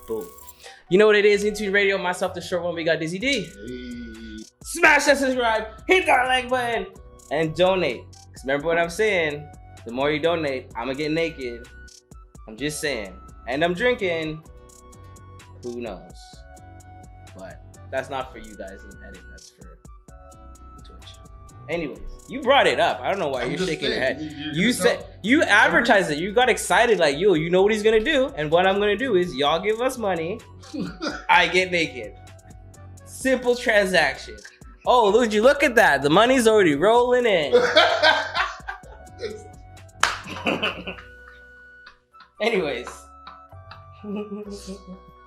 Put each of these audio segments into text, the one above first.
Boom. You know what it is, inTUNE Radio, myself, the short one, we got Dizzy D. Hey. Smash that subscribe, hit that like button, and donate. Because remember what I'm saying, the more you donate, I'm gonna get naked. I'm just saying. And I'm drinking. Who knows? But that's not for you guys in the edit, that's for Twitch. Anyways, you brought it up. I don't know why you're shaking your head. You said, you advertised it. You got excited like, yo, you know what he's gonna do. And what I'm gonna do is y'all give us money. I get naked. Simple transaction. Oh, look at that. The money's already rolling in. Anyways.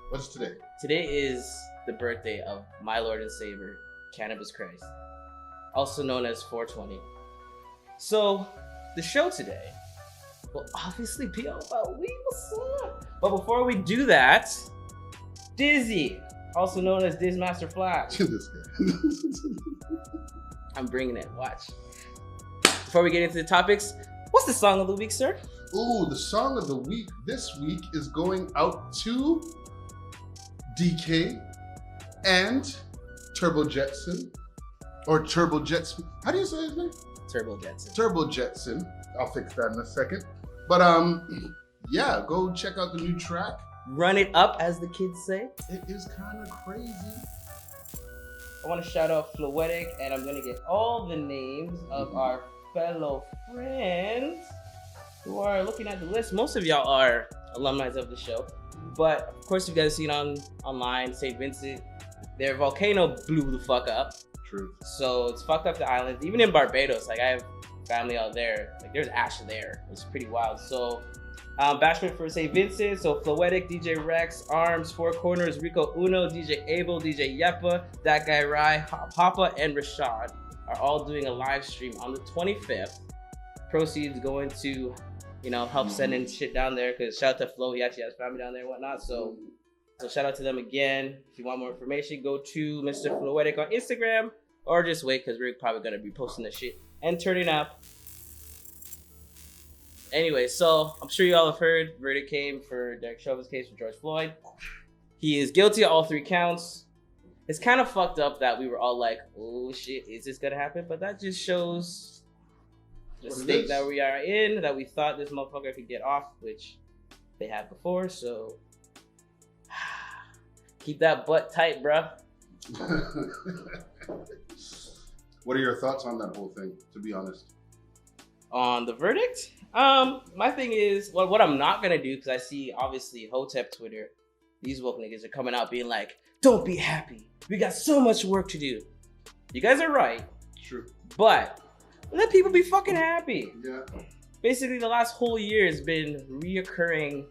What's today? Today is the birthday of my Lord and Savior, Cannabis Christ, also known as 420. So, the show today will obviously be all about weed. What's up? But before we do that, Dizzy, also known as Dismaster Flash. This guy. I'm bringing it. Watch. Before we get into the topics, what's the song of the week, sir? Ooh, the song of the week this week is going out to DK and Turbo Jetson. Or Turbo Jetson. How do you say his name? Turbo Jetson. Turbo Jetson. I'll fix that in a second. But yeah, go check out the new track. Run it up, as the kids say. It is kind of crazy. I want to shout out Floetic, and I'm going to get all the names of our fellow friends who are looking at the list. Most of y'all are alumni of the show. But of course, you guys seen online, St. Vincent, their volcano blew the fuck up. True. So it's fucked up the islands. Even in Barbados, like I have family out there, like there's ash there. It's pretty wild. So bashment for St. Vincent, so Floetic, DJ Rex, Arms, Four Corners, Rico Uno, DJ Abel, DJ Yepa, That Guy Rai, Papa, and Rashad are all doing a live stream on the 25th. Proceeds going to, you know, help sending shit down there, because shout out to Flo, he actually has family down there and whatnot. So shout out to them again. If you want more information, go to Mr. Floetic on Instagram, or just wait, because we're probably gonna be posting the shit and turning up. Anyway, so I'm sure you all have heard, verdict came for Derek Chauvin's case with George Floyd. He is guilty of all 3 counts. It's kind of fucked up that we were all like, oh shit, is this gonna happen? But that just shows the state that we are in, that we thought this motherfucker could get off, which they had before, so keep that butt tight, bruh. What are your thoughts on that whole thing, to be honest? On the verdict? My thing is, well, what I'm not gonna do, because I see obviously Hotep Twitter, these woke niggas are coming out being like, don't be happy. We got so much work to do. You guys are right. True. But let people be fucking happy. Yeah. Basically, the last whole year has been reoccurring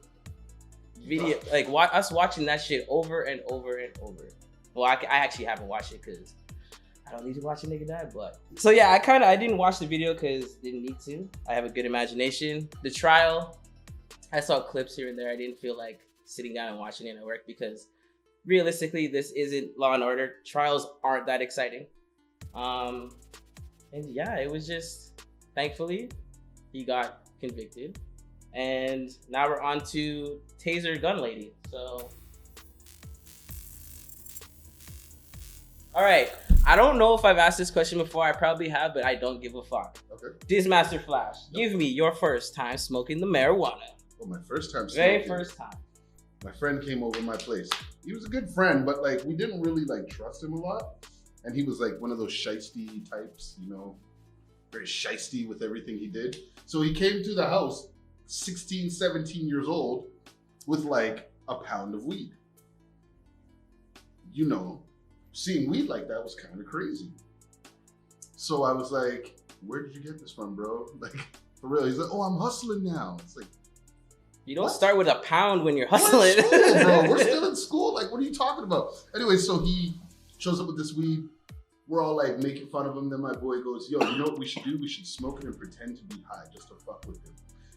video, like us watching that shit over and over and over. Well, I actually haven't watched it because I don't need to watch a nigga die, but. So yeah, I didn't watch the video because didn't need to. I have a good imagination. The trial, I saw clips here and there. I didn't feel like sitting down and watching it at work because realistically, this isn't Law and Order. Trials aren't that exciting. And yeah, it was just, thankfully, he got convicted. And now we're on to Taser Gun Lady. So, all right. I don't know if I've asked this question before. I probably have, but I don't give a fuck. Okay. Dismaster Flash, give me your first time smoking the marijuana. Well, my first time smoking. Very first time. My friend came over my place. He was a good friend, but like we didn't really like trust him a lot. And he was like one of those shiesty types, you know, very shiesty with everything he did. So he came to the house 16, 17 years old with like a pound of weed. You know, seeing weed like that was kind of crazy. So I was like, where did you get this from, bro? Like, for real. He's like, oh, I'm hustling now. It's like, you don't start with a pound when you're hustling. We're in school, bro. We're still in school. Like, what are you talking about? Anyway, so he shows up with this weed. We're all like making fun of him. Then my boy goes, yo, you know what we should do? We should smoke it and pretend to be high just to fuck with him.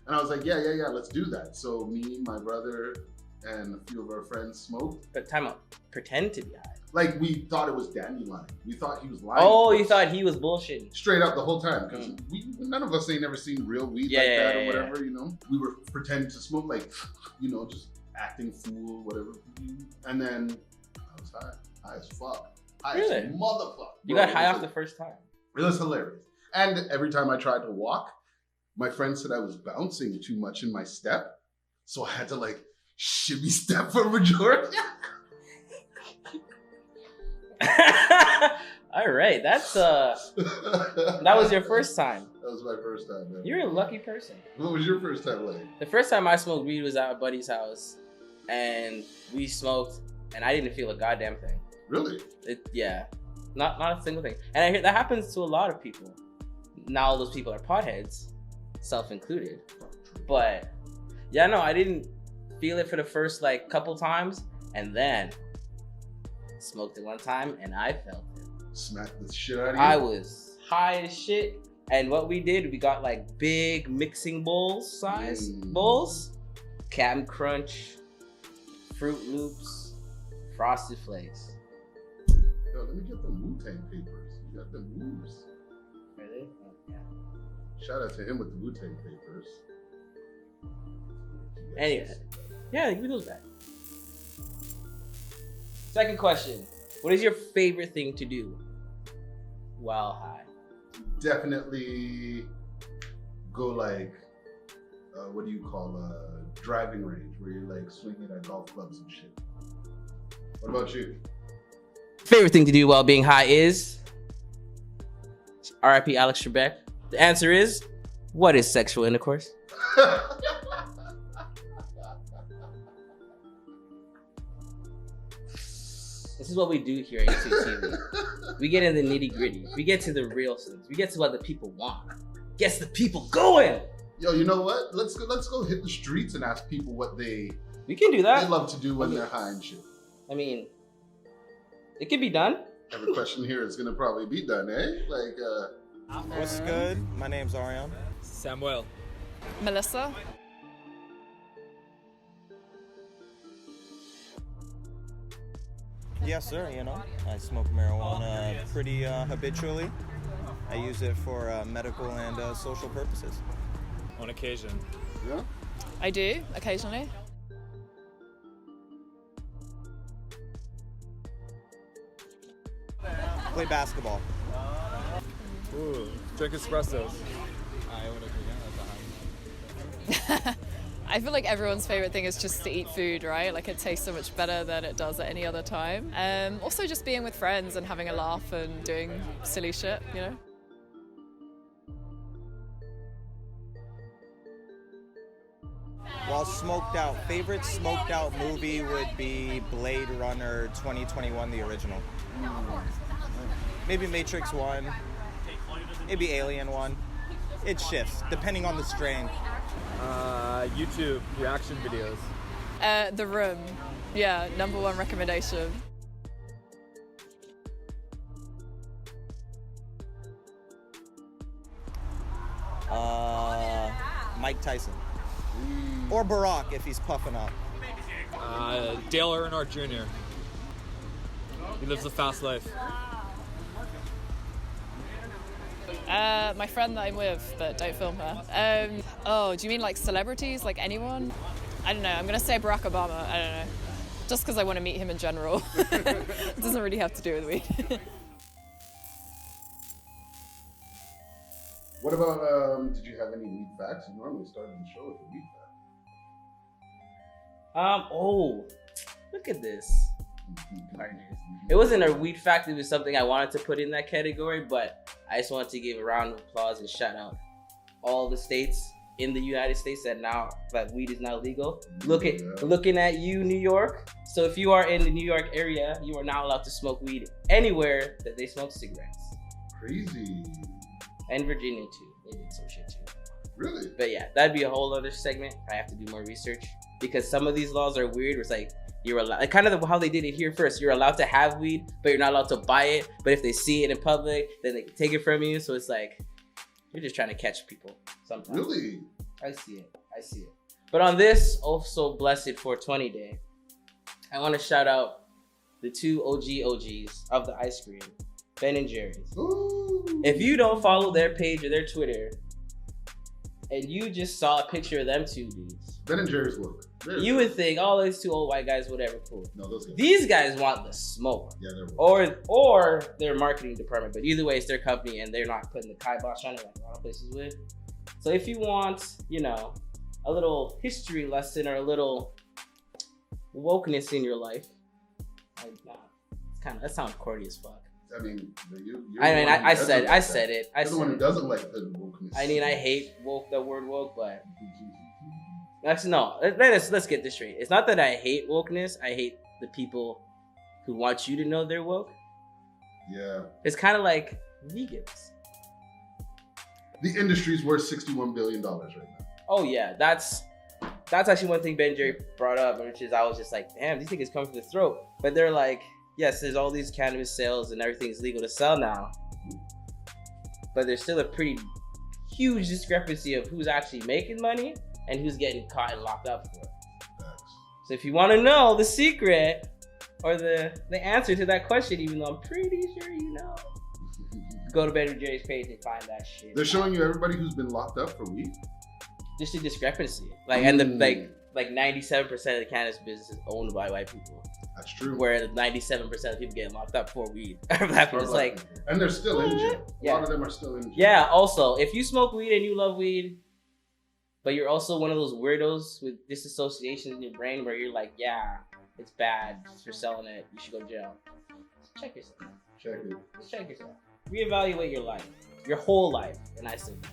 And I was like, yeah, let's do that. So me, my brother, and a few of our friends smoked. But time out, pretend to be high. Like, we thought it was dandelion. We thought he was lying. Oh, you thought he was bullshitting. Straight up the whole time. Because none of us ain't never seen real weed like that or whatever, you know? We were pretending to smoke, like, you know, just acting fool, whatever. And then I was high as fuck. High Really? as motherfucker. You got high off the first time. It was hilarious. And every time I tried to walk, my friend said I was bouncing too much in my step. So I had to like shimmy step for majority. All right, that's that was your first time. That was my first time. Man. You're a lucky person. What was your first time like? The first time I smoked weed was at a buddy's house, and we smoked, and I didn't feel a goddamn thing. Really? Yeah, not a single thing. And I hear that happens to a lot of people. Not all those people are potheads, self included. But yeah, no, I didn't feel it for the first like couple times, and then smoked it one time, and I felt it. Smacked the shit out of you? I was high as shit. And what we did, we got like big mixing bowls size bowls. Cap'n Crunch, Fruit Loops, Frosted Flakes. Yo, let me get the Wu-Tang papers. You got the moves. Really? Oh, yeah. Shout out to him with the Wu-Tang papers. Anyway, yeah, give me those back. Second question. What is your favorite thing to do while high? Definitely go like, what do you call a driving range where you're like swinging at golf clubs and shit. What about you? Favorite thing to do while being high is RIP Alex Trebek. The answer is, what is sexual intercourse? This is what we do here at inTUNE TV. We get in the nitty gritty. We get to the real things. We get to what the people want. Gets the people going. Yo, you know what? Let's go hit the streets and ask people what they We can do that. love to do when they're high and shit. I mean, it can be done. Every question here is gonna probably be done, eh? Like, What's good? My name's Ariane. Samuel. Melissa. Yes, sir. You know, I smoke marijuana pretty habitually. I use it for medical and social purposes. On occasion. yeah. I do, occasionally. Play basketball. Ooh, drink espressos. I would agree. Yeah, I feel like everyone's favorite thing is just to eat food, right? Like it tastes so much better than it does at any other time. Also just being with friends and having a laugh and doing silly shit, you know? While smoked out, favorite smoked out movie would be Blade Runner 2021, the original. Maybe Matrix 1, maybe Alien 1. It shifts depending on the strain. YouTube reaction videos. The Room. Yeah, #1 recommendation. Mike Tyson. Or Barack if he's puffing up. Dale Earnhardt Jr. He lives a fast life. My friend that I'm with, but don't film her. Oh, do you mean like celebrities? Like anyone? I don't know. I'm going to say Barack Obama. I don't know. Just because I want to meet him in general. It doesn't really have to do with weed. What about, did you have any weed facts? You normally started the show with a weed fact. Oh, look at this. Partners. It wasn't a weed fact, it was something I wanted to put in that category, but I just wanted to give a round of applause and shout out all the states in the United States that weed is now legal. Looking at you, New York. So if you are in the New York area, you are now allowed to smoke weed anywhere that they smoke cigarettes. Crazy. And Virginia too. They did some shit too. Really? But yeah, that'd be a whole other segment. I have to do more research because some of these laws are weird. Where it's like you're allowed, like kind of how they did it here first. You're allowed to have weed, but you're not allowed to buy it. But if they see it in public, then they can take it from you. So it's like you're just trying to catch people sometimes. Really? I see it. But on this also blessed 420 day, I want to shout out the two OGs of the ice cream, Ben and Jerry's. Ooh. If you don't follow their page or their Twitter, and you just saw a picture of them two dudes, Ben and Jerry's woke. you would think, oh, these two old white guys, whatever, cool. No, those guys. These guys want the smoke. Yeah, they're woke. Or their marketing department, but either way, it's their company, and they're not putting the kibosh on it like a lot of places would. So if you want, you know, a little history lesson or a little wokeness in your life, like, nah, it's kind of, that sounds corny as fuck. I mean, I said it. You're the one who doesn't like the wokeness. I mean, I hate woke, the word woke, but actually, no. Let's get this straight. It's not that I hate wokeness. I hate the people who want you to know they're woke. Yeah. It's kind of like vegans. The industry's worth $61 billion right now. Oh yeah, that's actually one thing Ben and Jerry brought up, which is I was just like, damn, these niggas come from the throat. But they're like, yes, there's all these cannabis sales and everything's legal to sell now, but there's still a pretty huge discrepancy of who's actually making money and who's getting caught and locked up for it. So if you want to know the secret or the answer to that question, even though I'm pretty sure you know, go to Ben and Jerry's page and find that shit. They're showing you everybody who's been locked up for weed. Just a discrepancy, like, and the like 97% of the cannabis business is owned by white people. That's true. Where 97% of people getting locked up for weed are black people. It's like, and they're still in jail. Yeah. A lot of them are still in jail. Yeah. Also, if you smoke weed and you love weed, but you're also one of those weirdos with disassociations in your brain where you're like, yeah, it's bad for selling it, you should go to jail. Check yourself. Check it. Just check yourself. Reevaluate your life, your whole life, and I say that.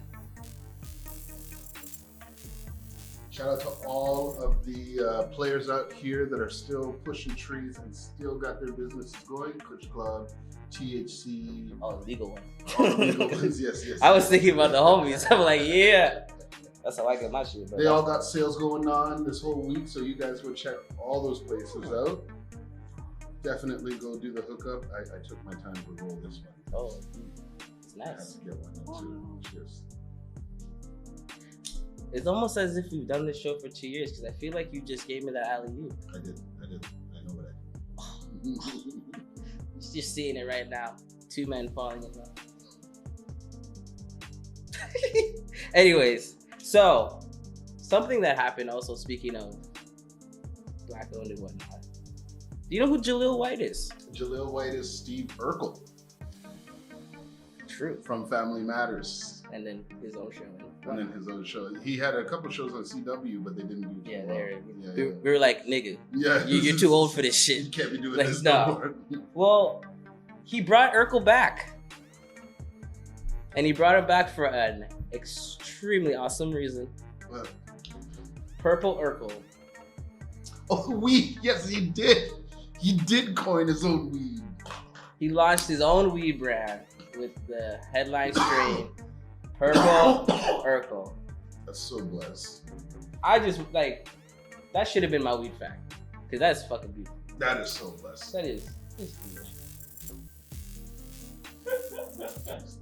Shout out to all of the players out here that are still pushing trees and still got their businesses going. Club THC. Oh, the legal one. All the legal ones, yes. I was thinking about the homies. I'm like, yeah. That's how I get my shit. Bro. They all got sales going on this whole week, so you guys go check all those places out. Definitely go do the hookup. I took my time to roll this one. Oh, it's I had nice. to get one too. Cheers. It's almost as if we've done this show for 2 years because I feel like you just gave me that alley-oop. I did. I know what I did. Just seeing it right now. Two men falling in love. Anyways, so something that happened also, speaking of black owned and whatnot. Do you know who Jaleel White is? Jaleel White is Steve Urkel. True. From Family Matters. And then his own show. And then his own show. He had a couple shows on CW, but they didn't do Yeah, well. we were like, nigga, yeah, you're too old for this You shit. can't be doing Like, this no. no more. Well, he brought Urkel back. And he brought him back for an extremely awesome reason. What? Purple Urkel. Oh, weed. Yes, he did. He did coin his own weed. He launched his own weed brand with the headline strain, Purple Urkel. That's so blessed. I just, like, that should have been my weed fact. Because that's fucking beautiful. That is so blessed. That is. It's delicious.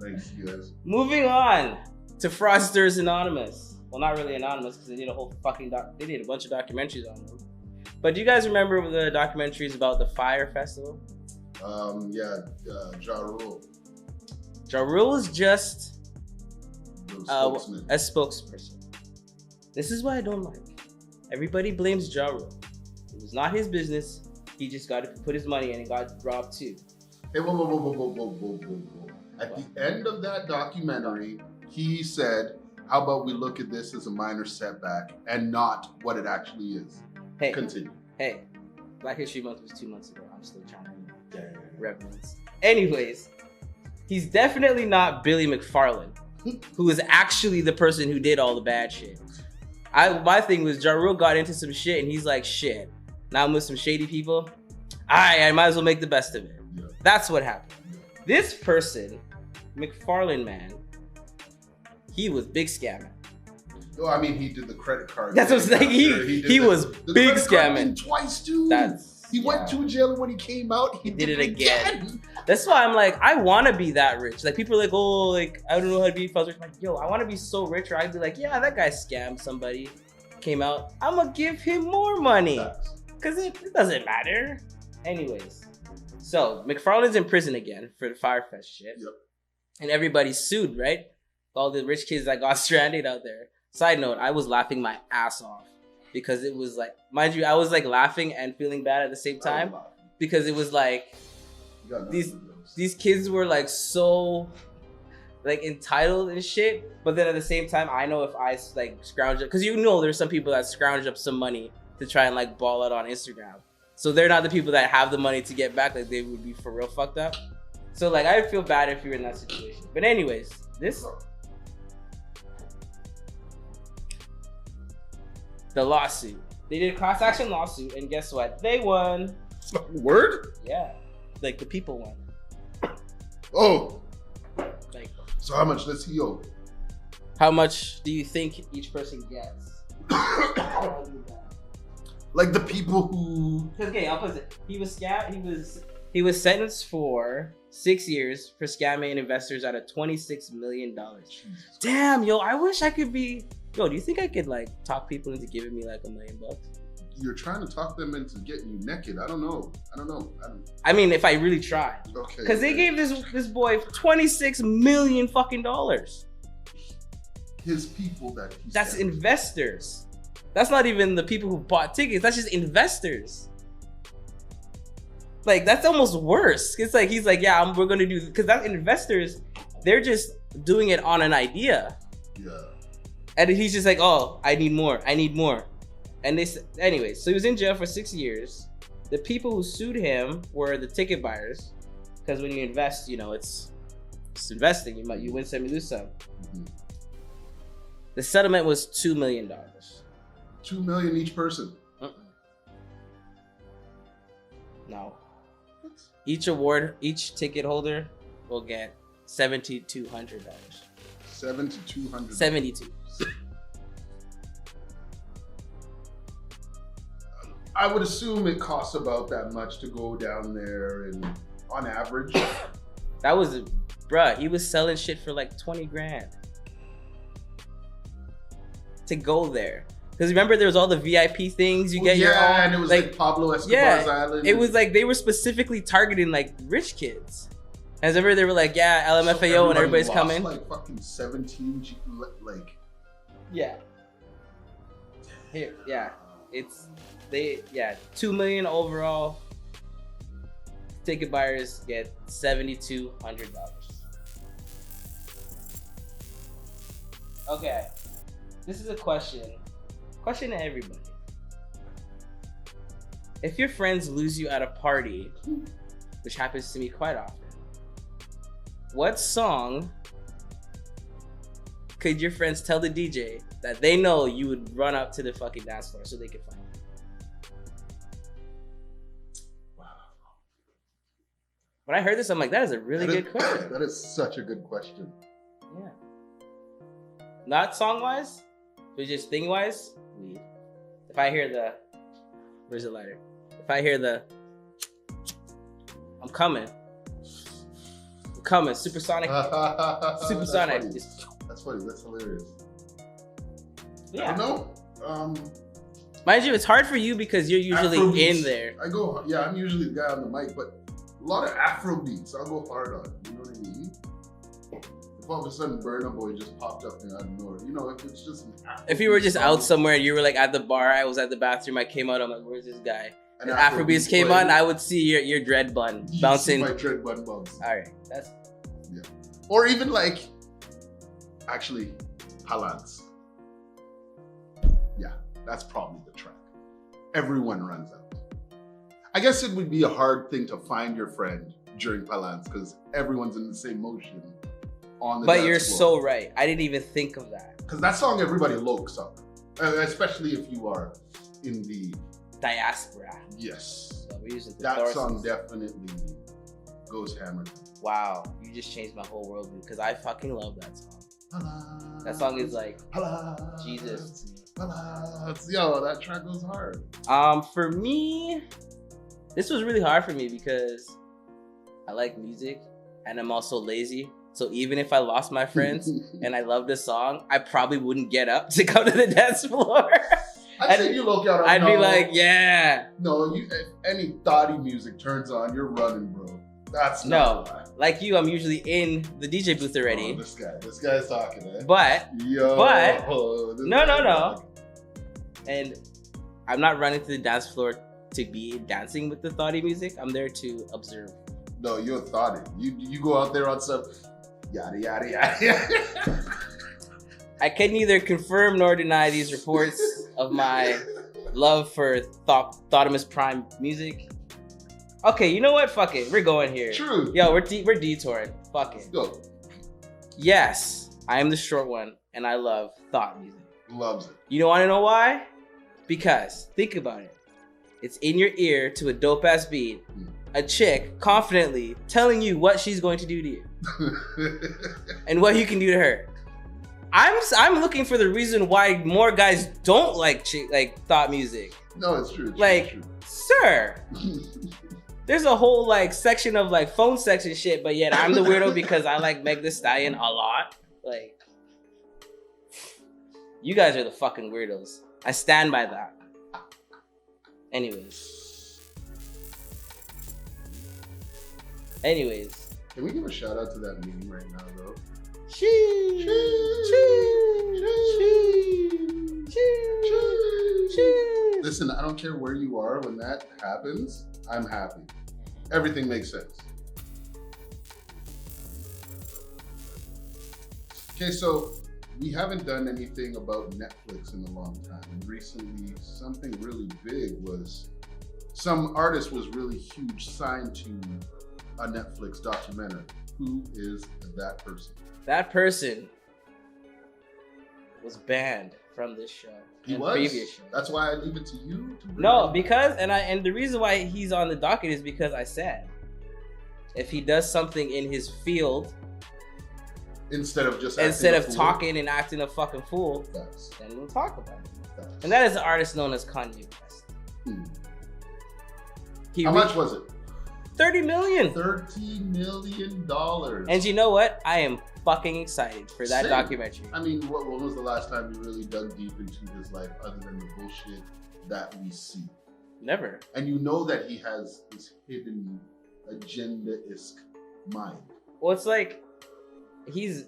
Thanks, you guys. Moving on to Fraudsters Anonymous. Well, not really anonymous because they did a whole fucking they did a bunch of documentaries on them. But do you guys remember the documentaries about the Fire Festival? Ja Rule. Ja Rule is just Spokesman. a spokesperson. This is what I don't like. Everybody blames Ja Rule. It was not his business. He just got to put his money in and got robbed too. Hey, whoa. At the end of that documentary, he said, how about we look at this as a minor setback and not what it actually is? Hey, continue. Hey, Black History Month was 2 months ago. I'm still trying to reverence. Anyways, he's definitely not Billy McFarland, who is actually the person who did all the bad shit. My thing was Ja Rule got into some shit and he's like, shit, now I'm with some shady people. I might as well make the best of it. Yeah. That's what happened. This person, McFarland man, he was big scamming. No, I mean, he did the credit card. That's what I'm saying. He was big scamming. Twice, too. He went to jail, and when he came out, he did it again. That's why I'm like, I want to be that rich. Like, people are like, oh, like, I don't know how to be if I was rich. I'm like, yo, I want to be so rich where I'd be like, yeah, that guy scammed somebody, came out. I'm going to give him more money. Because it doesn't matter. Anyways. So, McFarland's in prison again for the Firefest shit. Yep. And everybody's sued, right? All the rich kids that got stranded out there. Side note, I was laughing my ass off because it was like, mind you, I was like laughing and feeling bad at the same time because it was like these kids were like so like entitled and shit, but then at the same time, I know if I like scrounge up, because you know there's some people that scrounge up some money to try and like ball out on Instagram, so they're not the people that have the money to get back, like they would be for real fucked up. So like I feel bad if you're in that situation. But anyways, the lawsuit. They did a class action lawsuit, and guess what? They won. Word? Yeah, like the people won. Oh. Like, so how much does he owe? how much do you think each person gets? Like the people who. Okay, opposite. He was sentenced for 6 years for scamming investors out of $26 million. Damn, yo, I wish I could be. Yo, do you think I could like talk people into giving me like $1 million? You're trying to talk them into getting you naked. I don't know. I mean, if I really tried. Okay. Because they gave this boy $26 million fucking dollars. His people that he's. That's investors. That's not even the people who bought tickets. That's just investors. Like, that's almost worse. It's like, he's like, yeah, we're going to do, because that's investors. They're just doing it on an idea. Yeah. And he's just like, oh, I need more. And anyway, so he was in jail for 6 years. The people who sued him were the ticket buyers. Because when you invest, you know, it's investing. You win some, you lose some. Mm-hmm. The settlement was $2 million. $2 million each person. No. Each ticket holder will get $7,200. $7,200. 72. I would assume it costs about that much to go down there, and on average. That was, bruh, he was selling shit for like 20 grand to go there. Because remember, there was all the VIP things you get your own. Yeah, and it was like Pablo Escobar's Island. It was like they were specifically targeting like rich kids. As ever, they were like, yeah, LMFAO, and everybody's lost coming. Like fucking 17, like. Yeah. Here, yeah, it's 2 million overall. Ticket buyers get $7,200. Okay, this is a question to everybody. If your friends lose you at a party, which happens to me quite often, what song could your friends tell the DJ that they know you would run up to the fucking dance floor so they could find you? Wow. When I heard this, I'm like, that is a really good question. That is such a good question. Yeah. Not song-wise, but just thing-wise, weed. If I hear the... Where's the lighter? If I hear the... I'm coming, supersonic. Supersonic. That's funny. That's hilarious. Yeah. I don't know. Mind you, it's hard for you because you're usually Afrobeats. in there. I'm usually the guy on the mic, but a lot of Afro beats I'll go hard on. You know what I mean? If all of a sudden Burna Boy just popped up and I know it, you know, if it's just an Afro If you were just out somewhere, you were like at the bar, I was at the bathroom, I came out, I'm like, where's this guy? And Afrobeats came on, I would see your dread bun bouncing. My dread bun bounce. All right, that's... Yeah. Or even like, actually, Palance. Yeah, that's probably the track. Everyone runs out. I guess it would be a hard thing to find your friend during Palance because everyone's in the same motion on the But you're floor. so right. I didn't even think of that. Because that song everybody lokes up. Especially if you are in the... Diaspora. Yes. So we're using that song definitely goes hammered. Wow, you just changed my whole world, because I fucking love that song. Palance. That song is like Palance. Jesus to me. Palance. Yo, that track goes hard. For me, this was really hard for me because I like music and I'm also lazy. So even if I lost my friends and I love this song, I probably wouldn't get up to go to the dance floor. I'd say you look out. I'd be like, yeah. No, if any thotty music turns on, you're running, bro. That's no. not like you, I'm usually in the DJ booth already. Oh, this guy's talking, eh? But no. And I'm not running to the dance floor to be dancing with the thoughty music. I'm there to observe. No, you're a thoughty. You go out there on some yada yada yada. I can neither confirm nor deny these reports of my love for Thoughtimus Prime music. Okay, you know what? Fuck it. We're going here. True. Yo, we're detouring. Fuck it. Go. Yes, I am the short one, and I love thought music. Loves it. You don't want to know why? Because, think about it. It's in your ear to a dope-ass beat. A chick confidently telling you what she's going to do to you. And what you can do to her. I'm looking for the reason why more guys don't like thought music. No, it's true. Sir, there's a whole section of phone sex and shit, but yet I'm the weirdo because I like Meg Thee Stallion a lot. You guys are the fucking weirdos. I stand by that. Anyways. Can we give a shout out to that meeting right now, though? Listen, I don't care where you are when that happens. I'm happy. Everything makes sense. Okay, so we haven't done anything about Netflix in a long time. And recently, something really big was some artist was really huge, signed to a Netflix documentary. Who is that person? That person was banned from this show. He was? Previous show. That's why I leave it to you to bring No, it because and the reason why he's on the docket is because I said if he does something in his field instead of talking and acting a fucking fool, then we'll talk about it. And that is the artist known as Kanye West. How much was it? $30 million. $30 million. And you know what? I am fucking excited for that documentary. I mean, when was the last time you really dug deep into his life other than the bullshit that we see? Never. And you know that he has this hidden agenda-esque mind. Well, it's he's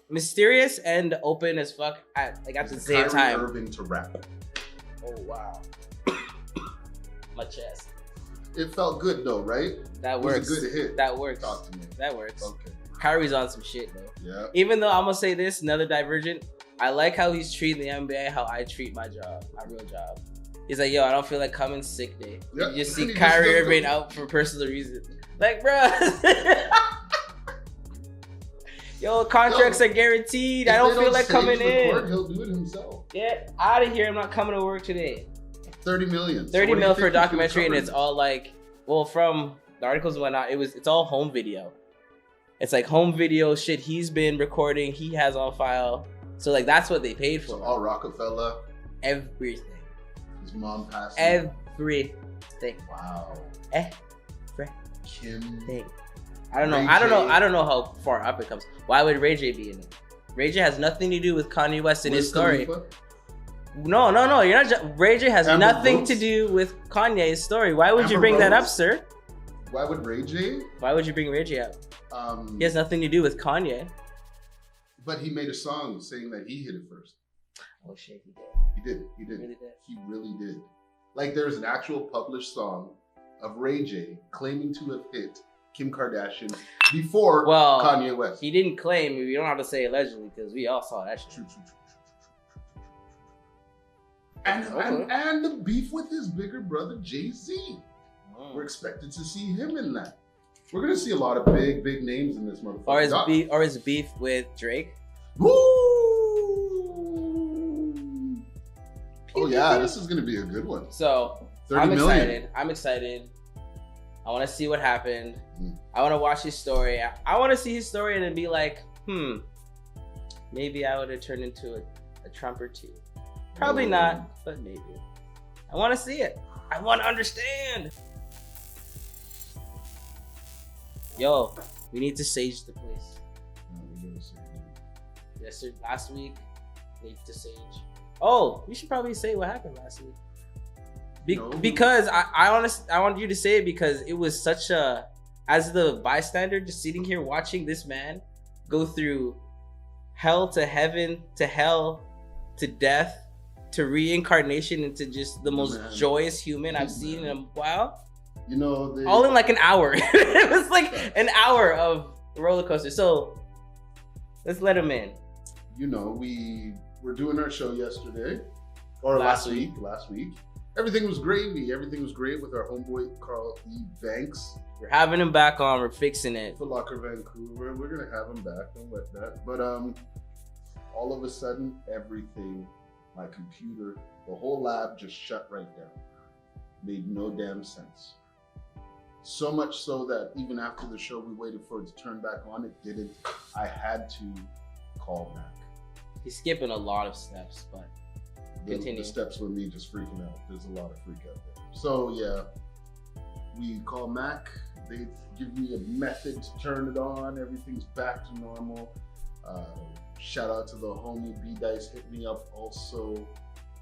mysterious and open as fuck at the same time. Irving to rap. Oh wow. My chest. It felt good though, right? That works. It was a good hit. That works. Talk to me. That works. Okay. Kyrie's on some shit though. Yeah. Even though I'm gonna say this, another divergent. I like how he's treating the NBA how I treat my job, my real job. He's like, yo, I don't feel like coming sick day. Yep. You just see Kyrie Irving out for personal reasons. Bro. Yo, contracts are guaranteed. I don't feel like coming in. He'll do it himself. Get out of here. I'm not coming to work today. 30 million. 30 mil for a documentary, and it's all from the articles and whatnot, it's all home video. It's home video shit he's been recording, he has on file. So that's what they paid for. So all Rockefeller. Everything. His mom passed. Everything. Wow. Everything. Kim. I don't know how far up it comes. Why would Ray J be in it? Ray J has nothing to do with Kanye West in his story. Khalifa? No, you're not. Ray J has nothing to do with Kanye's story. Why would you bring that up, sir? Why would Ray J? Why would you bring Ray J up? He has nothing to do with Kanye. But he made a song saying that he hit it first. Oh shit, he did. He really did. There's an actual published song of Ray J claiming to have hit Kim Kardashian before Kanye West. He didn't claim. You don't have to say allegedly because we all saw that shit. True. And the beef with his bigger brother Jay-Z. We're expected to see him in that. We're gonna see a lot of big names in this motherfucker. Or his beef with Drake. Woo! Oh yeah, this is gonna be a good one. So 30 million. I'm excited. I want to see what happened. I want to watch his story. I want to see his story and then be like, maybe I would have turned into a Trump or two. Probably not, but maybe. I want to see it. I want to understand. Yo, we need to sage the place. Yes, sir. Last week, we need to sage. Oh, we should probably say what happened last week. Because I want you to say it because it was such a as the bystander, just sitting here watching this man go through hell to heaven to hell to death to reincarnation into just the most joyous human I've seen in a while. You know, all in like an hour. It was like an hour of roller coaster. So let's let him in. You know, we were doing our show yesterday or last week. Everything was gravy. Everything was great with our homeboy Carl E. Banks. We're having him back on. We're fixing it. For Locker Vancouver. We're gonna have him back. Don't let that. But all of a sudden, everything, my computer, the whole lab just shut right down. Made no damn sense. So much so that even after the show, we waited for it to turn back on. It didn't. I had to call back. He's skipping a lot of steps, but continue. The steps were me just freaking out. There's a lot of freak out there. So yeah, we call Mac. They give me a method to turn it on. Everything's back to normal. Shout out to the homie B-Dice, hit me up also.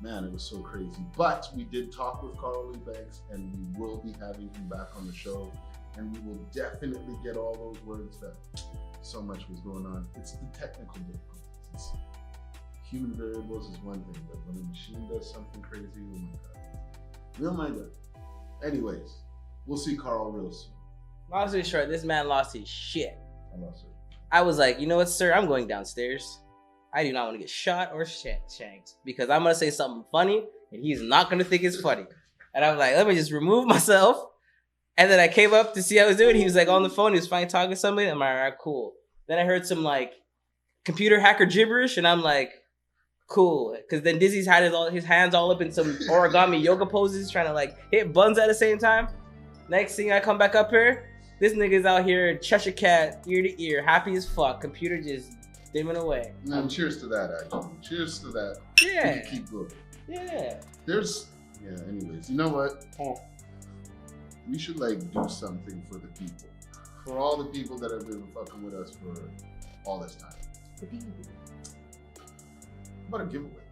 Man, it was so crazy. But we did talk with Carl Lee Banks, and we will be having him back on the show. And we will definitely get all those words that so much was going on. It's the technical difficulties. Human variables is one thing, but when a machine does something crazy, oh my God. Oh my God. Anyways, we'll see Carl real soon. Long story short, this man lost his shit. I lost it. I was like, you know what, sir? I'm going downstairs. I do not want to get shot or shanked because I'm going to say something funny and he's not going to think it's funny. And I'm like, let me just remove myself. And then I came up to see how he was doing. He was like on the phone. He was fine talking to somebody. I'm like, all right, cool. Then I heard some like computer hacker gibberish and I'm like, cool. Because then Dizzy's had his hands all up in some origami yoga poses trying to like hit buns at the same time. Next thing I come back up here, this nigga's out here, Cheshire Cat, ear to ear, happy as fuck. Computer just dimming away. And cheers to that, actually. Cheers to that. Yeah. We can keep going. Yeah. Anyways, you know what? We should like do something for the people. For all the people that have been fucking with us for all this time. How about a giveaway?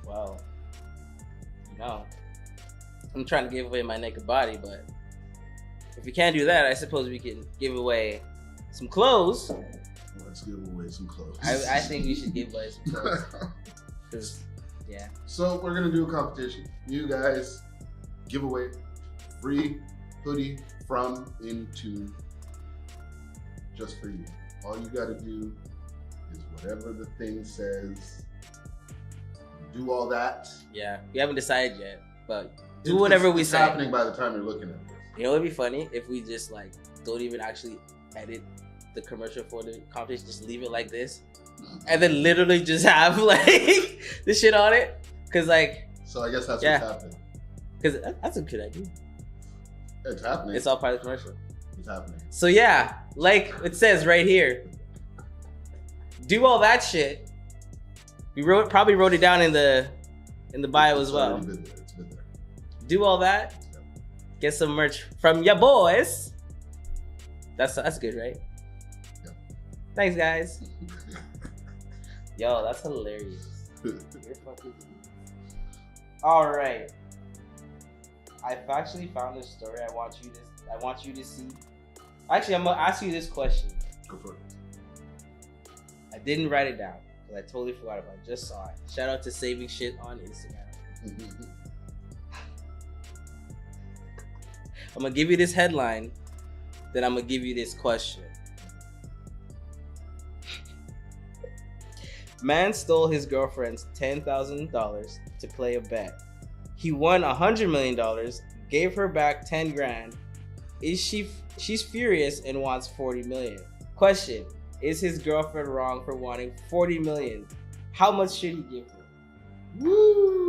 Well, no. I'm trying to give away my naked body, but if we can't do that, I suppose we can give away some clothes. Let's give away some clothes. I think we should give away some clothes. 'Cause, yeah. So we're gonna do a competition. You guys give away free hoodie from inTUNE just for you. All you gotta do is whatever the thing says. Do all that. Yeah, we haven't decided yet, but do whatever we say. It's happening by the time you're looking at this. You know, it'd be funny if we just like don't even actually edit the commercial for the competition, just leave it like this, and then literally just have like the shit on it. Cause like, so I guess that's what's happening. Cause that's a good idea. It's happening. It's all part of the commercial. It's happening. So yeah, like it says right here, do all that shit. We probably wrote it down in the bio as well. It's been there. It's been there. Do all that. Get some merch from ya boys. That's good, right? Yep. Thanks, guys. Yo, that's hilarious. You're fucking... All right. I've actually found this story. I want you to see. Actually, I'm gonna ask you this question. Go for it. I didn't write it down because I totally forgot about it. Just saw it. Shout out to Saving Shit on Instagram. I'm gonna give you this headline, then I'm gonna give you this question. Man stole his girlfriend's $10,000 to play a bet. He won $100 million, gave her back 10 grand. She's furious and wants 40 million. Question, is his girlfriend wrong for wanting 40 million? How much should he give her? Woo!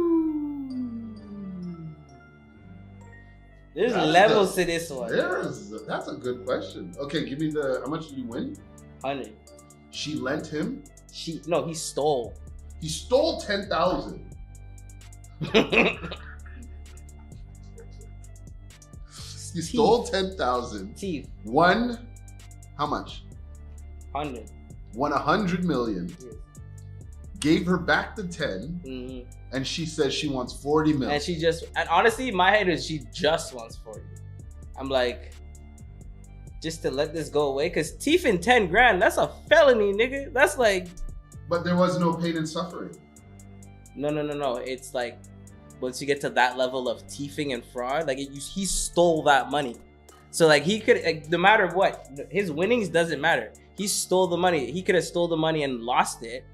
There's levels to this one. That's a good question. Okay, give me how much did you win? 100. She lent him? No, he stole. He stole 10,000. He stole 10,000. Teeth. Won how much? 100. Won 100 million. Yes. Gave her back the 10. Mm-hmm. And she says she wants 40 million. And honestly, my head is she just wants 40. I'm like, just to let this go away? Because thiefing 10 grand, that's a felony, nigga. That's like... But there was no pain and suffering. No. It's like, once you get to that level of thieving and fraud, like he stole that money. So like he could, like, no matter what, his winnings doesn't matter. He stole the money. He could have stole the money and lost it.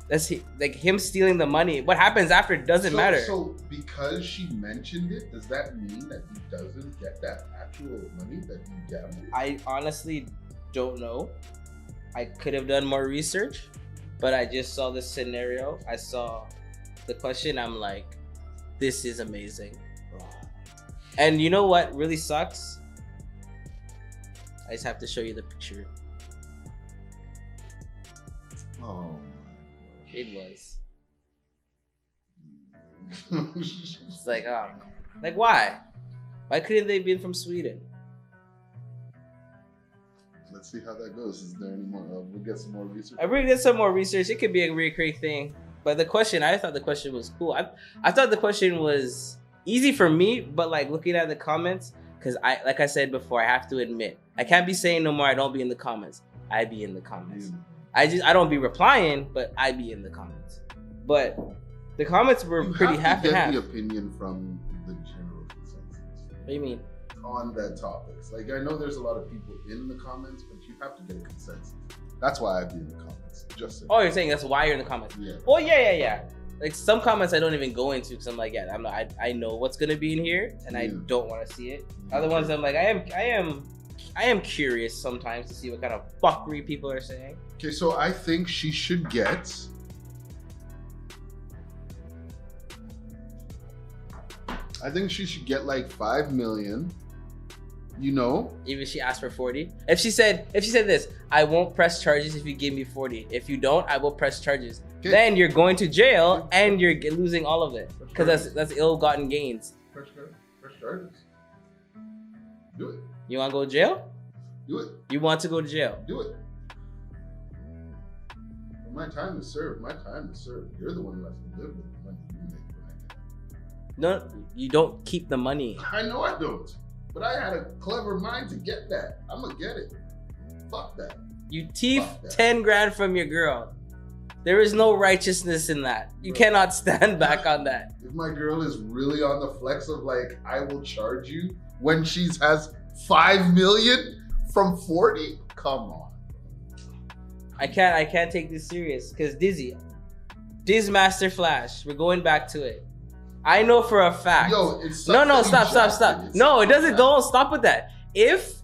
That's like him stealing the money. What happens after doesn't matter. So because she mentioned it, does that mean that he doesn't get that actual money that he gambled? I honestly don't know. I could have done more research, but I just saw this scenario. I saw the question. I'm like, this is amazing. And you know what really sucks? I just have to show you the picture. Oh. It was. It's like, oh, like why? Why couldn't they be from Sweden? Let's see how that goes. Is there any more? We'll get some more research. I really did some more research. It could be a recurring thing, but the question, I thought the question was cool. I thought the question was easy for me, but like looking at the comments, because like I said before, I have to admit, I can't be saying no more. I don't be in the comments. I be in the comments. I don't be replying, but I be in the comments. But the comments were pretty half and half. You have to get the opinion from the general consensus. What do you mean? On that topics. Like, I know there's a lot of people in the comments, but you have to get a consensus. That's why I be in the comments. Just saying. Oh, you're saying that's why you're in the comments? Yeah. Well, yeah. Like some comments I don't even go into because I'm like, yeah, I know what's gonna be in here, and I don't want to see it. Other ones I'm like, I am curious sometimes to see what kind of fuckery people are saying. Okay, so I think she should get... I think she should get like 5 million, you know? Even if she asked for 40. If she said this, I won't press charges if you give me 40. If you don't, I will press charges. Okay. Then you're going to jail and you're losing all of it. Because that's ill-gotten gains. Press charges. Do it. You want to go to jail? Do it. You want to go to jail? Do it. My time is served. My time is served. You're the one who has to live with the money you make when I get it. No, you don't keep the money. I know I don't. But I had a clever mind to get that. I'm going to get it. Fuck that. You thief 10 grand from your girl. There is no righteousness in that. You cannot stand back on that. If my girl is really on the flex of like, I will charge you when she has 5 million from 40, come on. I can't take this serious because Dismaster Flash, we're going back to it. I know for a fact. Yo, it's no, stop. No, it doesn't. Don't stop with that. If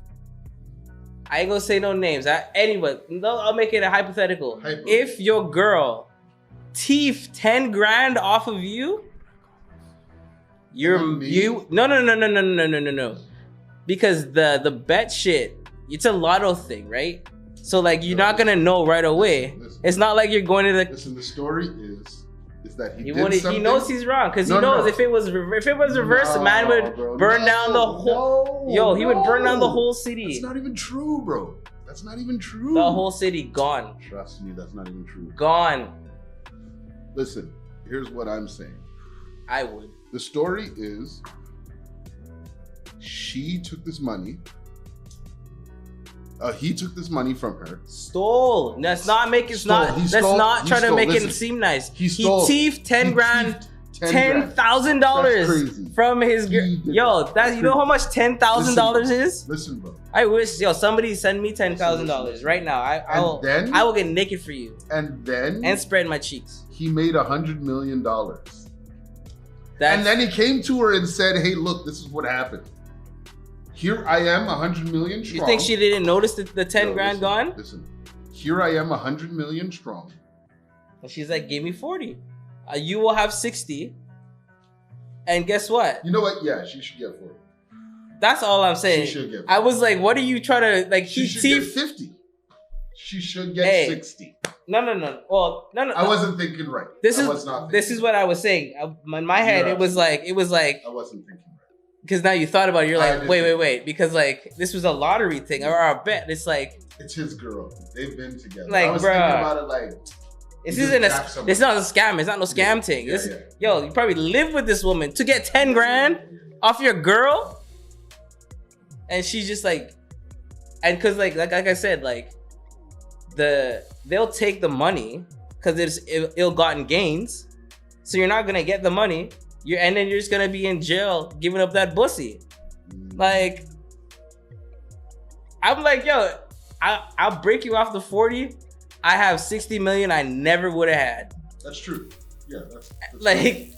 I ain't gonna say no names. Anyway, no, I'll make it a hypothetical. If your girl thief 10 grand off of you, no. Because the bet shit, it's a lotto thing, right? So like you're not gonna know right away. Listen. It's not like you're going to the. Listen, the story is that he knows he's wrong because he knows if it was reversed, man would burn down the whole. He would burn down the whole city. That's not even true, bro. That's not even true. The whole city gone. Trust me, that's not even true. Gone. Listen, here's what I'm saying. I would. The story is she took this money. He took this money from her. Stole. Let's not make it. Let's not try to make it seem nice. He thieved 10 grand, $10,000 from his girl. Yo, you know how much $10,000 is? Listen, bro. I wish, somebody send me $10,000 right now. I will get naked for you. And spread my cheeks. He made $100 million. And then he came to her and said, "Hey, look, this is what happened. Here I am, 100 million strong." You think she didn't notice the 10 grand gone? Listen, here I am, 100 million strong. And she's like, "Give me 40. You will have 60. And guess what? You know what? Yeah, she should get 40. That's all I'm saying. She should get 40. I was like, what are you trying to like? She should get 50. She should get 60. No. Well, no. I wasn't thinking right. This is what I was saying. In my head, it was like. I wasn't thinking. Because now you thought about it, you're like, wait. Because like this was a lottery thing or a bet. It's like it's his girl. They've been together. Like, I was thinking about it like it's not a scam. It's not no scam thing. Yo, you probably live with this woman to get 10 grand off your girl, and she's just like, And because like I said, like they'll take the money because it's ill-gotten gains. So you're not gonna get the money. And then you're just gonna be in jail giving up that pussy. Like, I'm like, yo, I'll break you off the 40. I have 60 million I never would have had. That's true. Yeah, that's like,